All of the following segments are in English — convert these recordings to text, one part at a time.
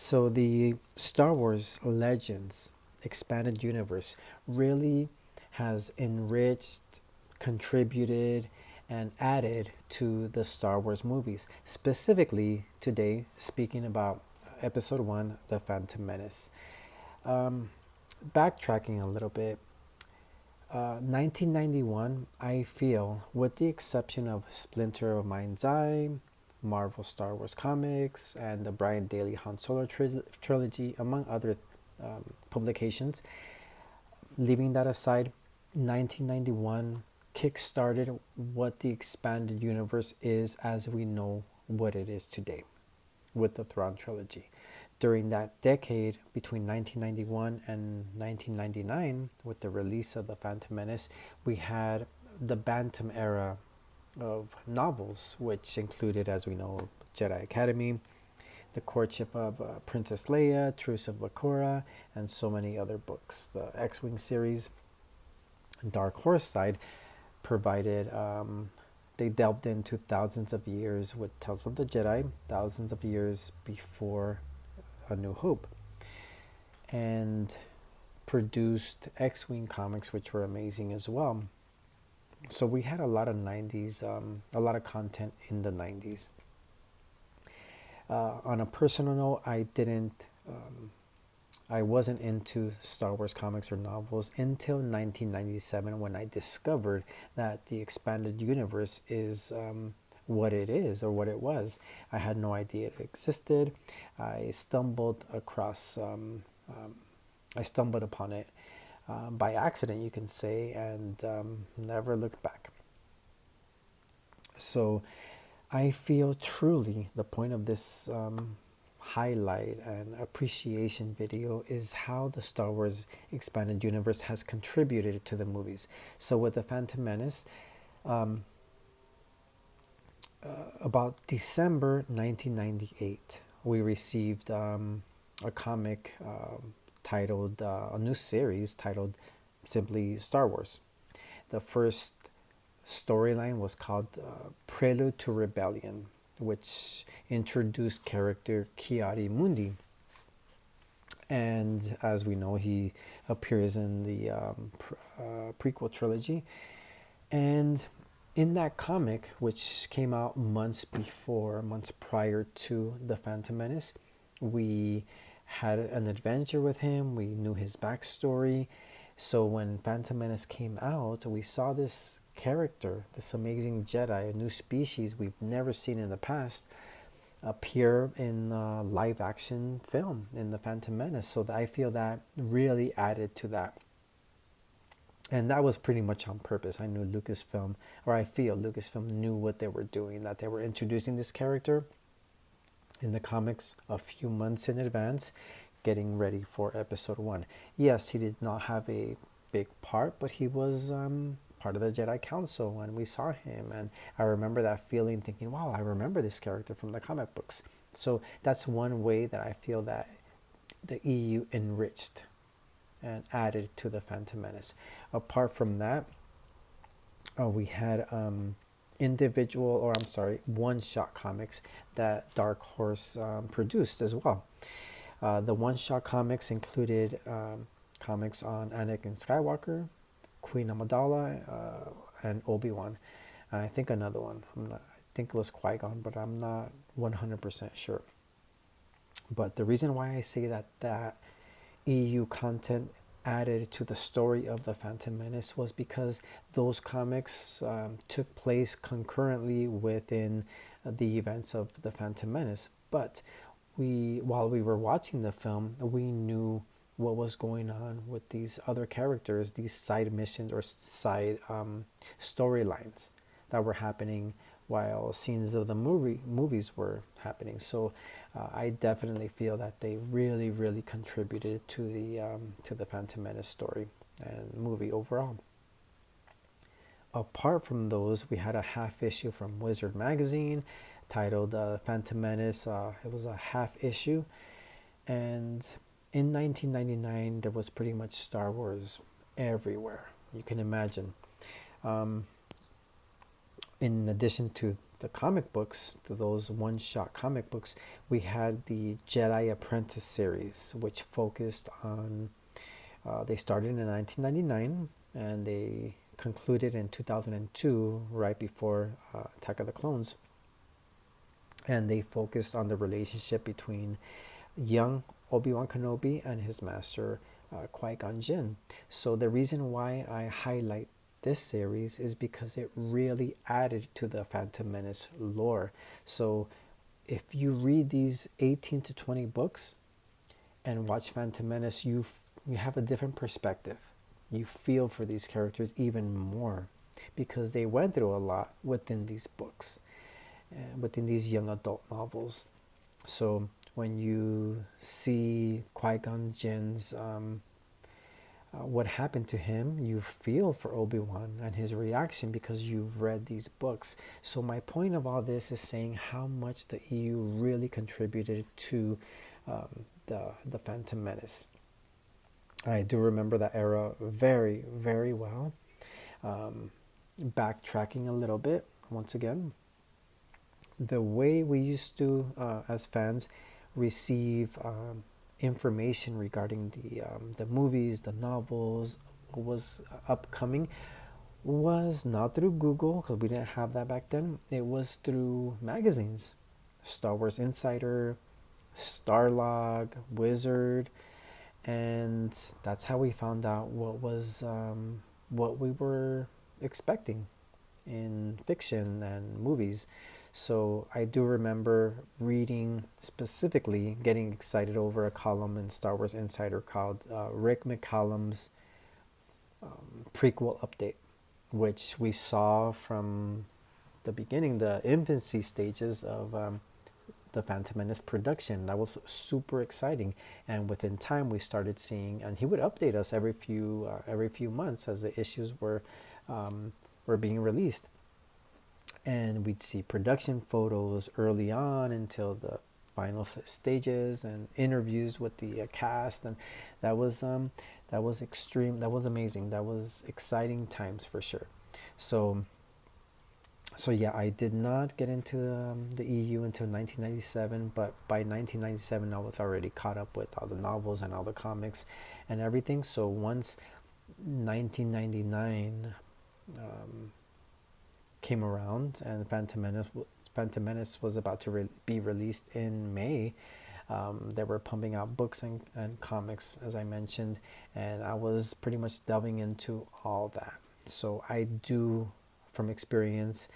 So the Star Wars Legends expanded universe really has enriched, contributed, and added to the Star Wars movies. Specifically, today, speaking about Episode 1, The Phantom Menace. Um, Backtracking a little bit, 1991, I feel, with the exception of Splinter of Mind's Eye, Marvel Star Wars comics, and the Brian Daley Han Solo trilogy, among other publications, leaving that aside, 1991 kickstarted what the expanded universe is as we know what it is today with the Thrawn trilogy. During that decade, between 1991 and 1999, with the release of The Phantom Menace, we had the Bantam era of novels, which included, as we know, Jedi Academy, The Courtship of Princess Leia, Truce of Bakura, and so many other books. The X-Wing series, Dark Horse side, provided they delved into thousands of years with Tales of the Jedi, thousands of years before A New Hope, and produced X-Wing comics, which were amazing as well. So we had a lot of 90s, a lot of content in the 90s. On a personal note, I wasn't into Star Wars comics or novels until 1997 when I discovered that the expanded universe is what it is or what it was. I had no idea it existed. I stumbled upon it by accident, you can say, and never looked back. So I feel truly the point of this highlight and appreciation video is how the Star Wars expanded universe has contributed to the movies. So with the Phantom Menace, about December 1998, we received a comic titled, a new series titled simply Star Wars. The first storyline was called Prelude to Rebellion, which introduced character Ki-Adi-Mundi. And as we know, he appears in the prequel trilogy. And in that comic, which came out months prior to The Phantom Menace, we had an adventure with him. We knew his backstory. So when Phantom Menace came out, we saw this character, this amazing Jedi, a new species we've never seen in the past, appear in a live action film in The Phantom Menace. So I feel that really added to that. And that was pretty much on purpose. I knew Lucasfilm, or I feel Lucasfilm knew what they were doing, that they were introducing this character in the comics a few months in advance, getting ready for episode 1. Yes, he did not have a big part, but he was part of the Jedi Council when we saw him. And I remember that feeling, thinking, wow, I remember this character from the comic books. So that's one way that I feel that the EU enriched and added to the Phantom Menace. Apart from that, we had one-shot comics that Dark Horse produced as well. The one-shot comics included comics on Anakin Skywalker, Queen Amidala, and Obi-Wan, and I think another one. I think it was Qui-Gon, but I'm not 100% sure. But the reason why I say that EU content added to the story of the Phantom Menace was because those comics took place concurrently within the events of the Phantom Menace. But while we were watching the film, we knew what was going on with these other characters, these side missions or side storylines that were happening while scenes of the movies were happening. So I definitely feel that they really, really contributed to the Phantom Menace story and movie overall. Apart from those, we had a half issue from Wizard magazine titled Phantom Menace. It was a half issue, and in 1999 there was pretty much Star Wars everywhere you can imagine. In addition to the comic books, those one-shot comic books, we had the Jedi Apprentice series, which focused on. They started in 1999 and they concluded in 2002, right before Attack of the Clones. And they focused on the relationship between young Obi-Wan Kenobi and his master Qui-Gon Jinn. So the reason why I highlight this series is because it really added to the Phantom Menace lore. So if you read these 18 to 20 books and watch Phantom Menace, you have a different perspective. You feel for these characters even more because they went through a lot within these books, within these young adult novels. So when you see Qui-Gon Jinn's what happened to him, you feel for Obi-Wan and his reaction because you've read these books. So my point of all this is saying how much the EU really contributed to the Phantom Menace. I do remember that era very, very well. Backtracking a little bit, once again, the way we used to, as fans, receive information regarding the movies, the novels, what was upcoming, was not through Google because we didn't have that back then. It was through magazines, Star Wars Insider, Starlog, Wizard, and that's how we found out what we were expecting in fiction and movies. So I do remember reading, specifically getting excited over a column in Star Wars Insider called Rick McCallum's prequel update, which we saw from the beginning, the infancy stages of the Phantom Menace production. That was super exciting, and within time we started seeing, and he would update us every few months as the issues were being released. And we'd see production photos early on until the final stages and interviews with the cast, and that was extreme. That was amazing. That was exciting times for sure. So yeah, I did not get into the EU until 1997, but by 1997 I was already caught up with all the novels and all the comics and everything. So once 1999 came around and Phantom Menace was about to be released in May, they were pumping out books and comics, as I mentioned, and I was pretty much delving into all that. So I do, from experience,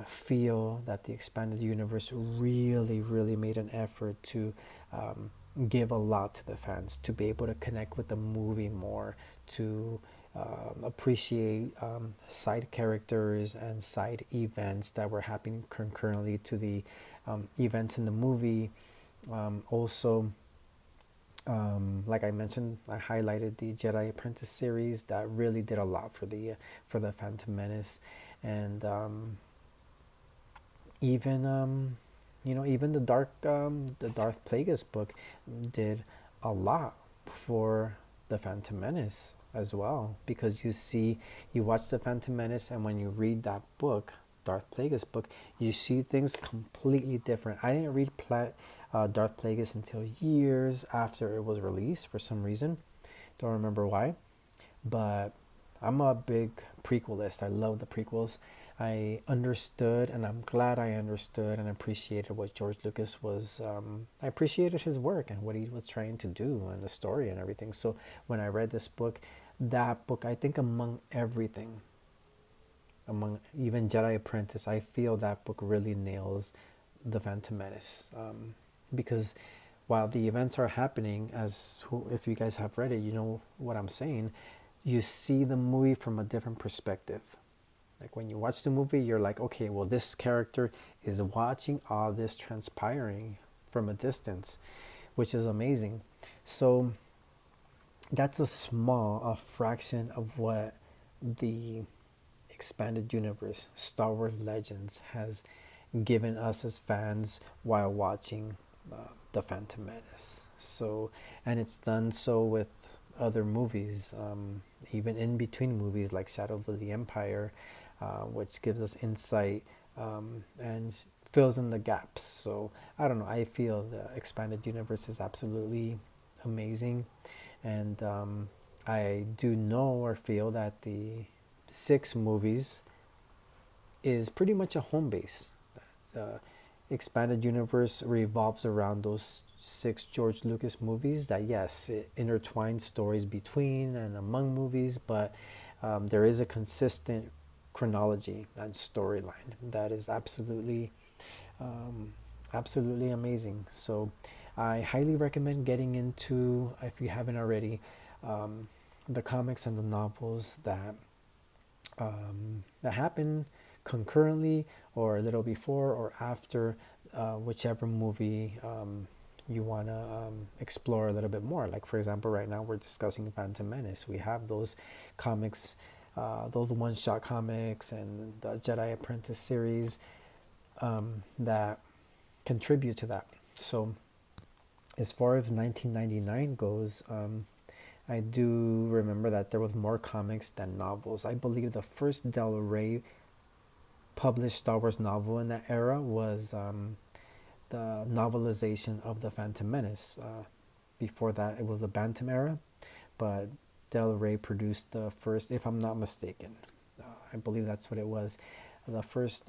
feel that the expanded universe really, really made an effort to give a lot to the fans, to be able to connect with the movie more, to appreciate side characters and side events that were happening concurrently to the events in the movie. Also, like I mentioned, I highlighted the Jedi Apprentice series that really did a lot for the Phantom Menace, and even even the Darth Plagueis book did a lot for the Phantom Menace as well, because you watch the Phantom Menace, and when you read that book, Darth Plagueis book, you see things completely different. I didn't read Darth Plagueis until years after it was released for some reason. Don't remember why, but I'm a big prequelist. I love the prequels. I understood, and I'm glad I understood and appreciated what George Lucas was. I appreciated his work and what he was trying to do and the story and everything. So when I read this book, that book, I think among everything, among even Jedi Apprentice, I feel that book really nails the Phantom Menace. Because while the events are happening, if you guys have read it, you know what I'm saying, you see the movie from a different perspective. Like when you watch the movie, you're like, okay, well, this character is watching all this transpiring from a distance, which is amazing. So that's a fraction of what the expanded universe, Star Wars Legends, has given us as fans while watching the Phantom Menace. So, and it's done so with other movies, even in between movies like Shadows of the Empire, which gives us insight and fills in the gaps. So I don't know. I feel the expanded universe is absolutely amazing, and I do know or feel that the six movies is pretty much a home base. The expanded universe revolves around those six George Lucas movies that, yes, it intertwines stories between and among movies, but there is a consistent chronology and storyline that is um, absolutely amazing. So I highly recommend getting into, if you haven't already, um, the comics and the novels that happen concurrently or a little before or after whichever movie you want to explore a little bit more. Like, for example, right now we're discussing Phantom Menace. We have those comics, those one-shot comics and the Jedi Apprentice series that contribute to that. So as far as 1999 goes, I do remember that there was more comics than novels. I believe the first Del Rey published Star Wars novel in that era was the novelization of the Phantom Menace. Before that, it was the Bantam era, but Del Rey produced the first, if I'm not mistaken, I believe that's what it was, the first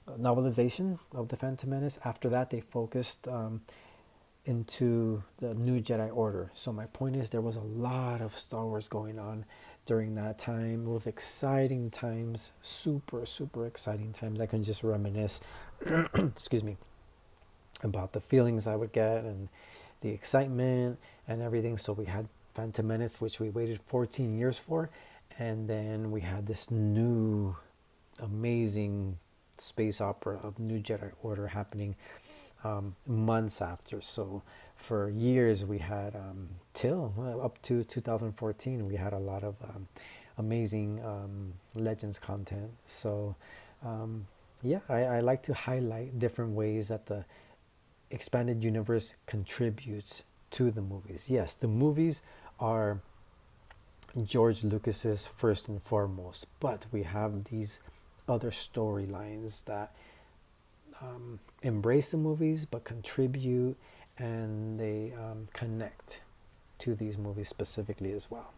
novelization of the Phantom Menace. After that, they focused into the New Jedi Order. So my point is, there was a lot of Star Wars going on during that time. It was exciting times, super, super exciting times. I can just reminisce, excuse me, about the feelings I would get and the excitement and everything. So we had Phantom Menace, which we waited 14 years for, and then we had this new amazing space opera of New Jedi Order happening months after. So for years we had till up to 2014 we had a lot of amazing Legends content. So yeah, I like to highlight different ways that the expanded universe contributes to the movies. Yes, the movies are George Lucas's first and foremost, but we have these other storylines that embrace the movies but contribute, and they connect to these movies specifically as well.